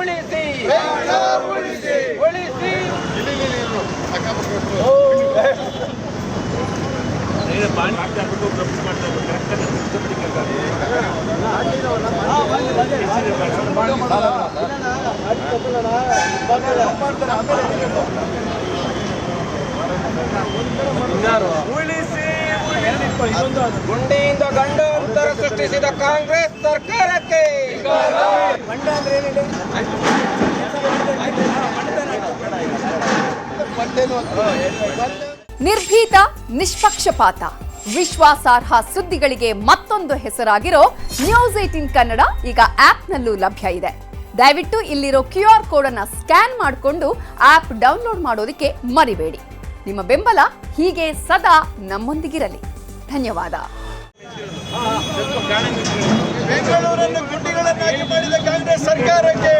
ಉಳಿಸಿ ಉಳಿಸಿ ಗುಂಡಿಯಿಂದ ಗಂಡಾಂತರ ಸೃಷ್ಟಿಸಿದ ಕಾಂಗ್ರೆಸ್ ಸರ್ಕಾರಕ್ಕೆ ನಿರ್ಭೀತ, ನಿಷ್ಪಕ್ಷಪಾತ, ವಿಶ್ವಾಸಾರ್ಹ ಸುದ್ದಿಗಳಿಗೆ ಮತ್ತೊಂದು ಹೆಸರಾಗಿರೋ ನ್ಯೂಸ್ 18 ಕನ್ನಡ ಈಗ ಆಪ್ನಲ್ಲೂ ಲಭ್ಯ ಇದೆ. ದಯವಿಟ್ಟು ಇಲ್ಲಿರೋ QR ಕೋಡ್ ಅನ್ನು ಸ್ಕ್ಯಾನ್ ಮಾಡಿಕೊಂಡು ಆಪ್ ಡೌನ್ಲೋಡ್ ಮಾಡೋದಕ್ಕೆ ಮರಿಬೇಡಿ. ನಿಮ್ಮ ಬೆಂಬಲ ಹೀಗೆ ಸದಾ ನಮ್ಮೊಂದಿಗಿರಲಿ. ಧನ್ಯವಾದ. ಬೆಂಗಳೂರನ್ನು ಗುಂಡಿಗಳನ್ನಾಗಿ ಮಾಡಿದ ಕಾಂಗ್ರೆಸ್ ಸರ್ಕಾರಕ್ಕೆ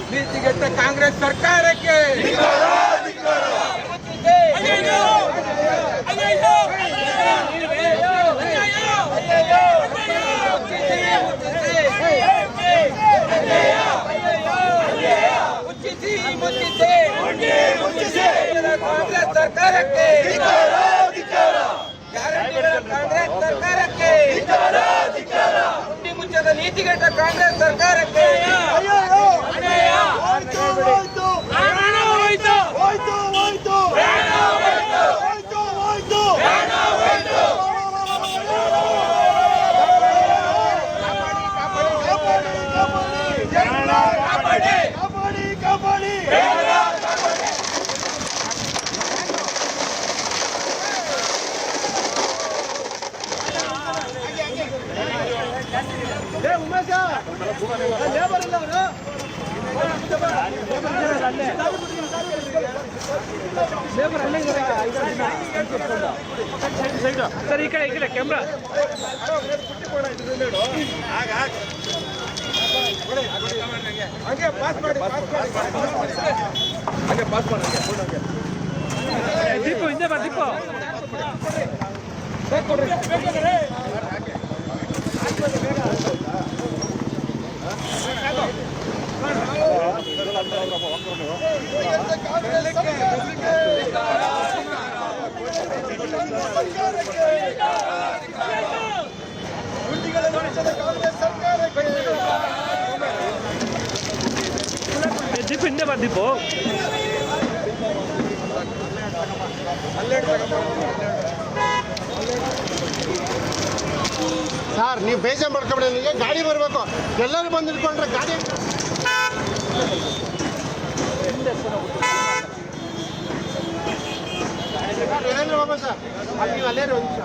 ನೀತಿಗೆಟ್ಟ ಕಾಂಗ್ರೆಸ್ ಸರ್ಕಾರಕ್ಕೆ ಕಾಂಗ್ರೆಸ್ ಸರ್ಕಾರಕ್ಕೆ ಕಾಂಗ್ರೆಸ್ ಸರ್ಕಾರಕ್ಕೆ ಮುಚ್ಚದ ನೀತಿಗೆಟ್ಟ ಕಾಂಗ್ರೆಸ್ ಸರ್ಕಾರಕ್ಕೆ ಸರ್ ಈ ಕಡೆ ಕ್ಯಾಮ್ರಾ ದೀಪು ಹಿಂದೆ ಬಾ ದೀಪು ದೀಪು ಹಿಂದೆ ಬಾ ದೀಪು ಸರ್ ನೀವು ಬೇಜಾರು ಮಾಡ್ಕೊಂಬಿಡಿ. ನನಗೆ ಗಾಡಿ ಬರಬೇಕು, ಎಲ್ಲರೂ ಬಂದು ನಿಂತ್ಕೊಂಡ್ರೆ ಗಾಡಿ ಏನೇನು ಬಾಬಾ ಸರ್ ನೀವು ಅಲ್ಲೇ ಒಂದು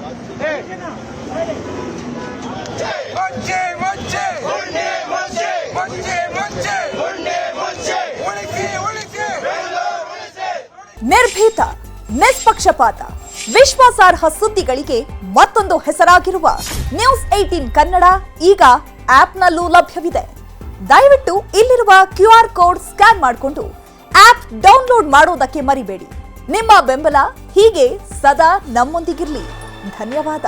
ನಿರ್ಭೀತ, ನಿಷ್ಪಕ್ಷಪಾತ, ವಿಶ್ವಾಸಾರ್ಹ ಸುದ್ದಿಗಳಿಗೆ ಮತ್ತೊಂದು ಹೆಸರಾಗಿರುವ ನ್ಯೂಸ್ 18 ಕನ್ನಡ ಈಗ ಆಪ್ನಲ್ಲೂ ಲಭ್ಯವಿದೆ. ದಯವಿಟ್ಟು ಇಲ್ಲಿರುವ QR ಕೋಡ್ ಸ್ಕ್ಯಾನ್ ಮಾಡಿಕೊಂಡು ಆಪ್ ಡೌನ್ಲೋಡ್ ಮಾಡೋದಕ್ಕೆ ಮರಿಬೇಡಿ. ನಿಮ್ಮ ಬೆಂಬಲ ಹೀಗೆ ಸದಾ ನಮ್ಮೊಂದಿಗಿರಲಿ. ಧನ್ಯವಾದ.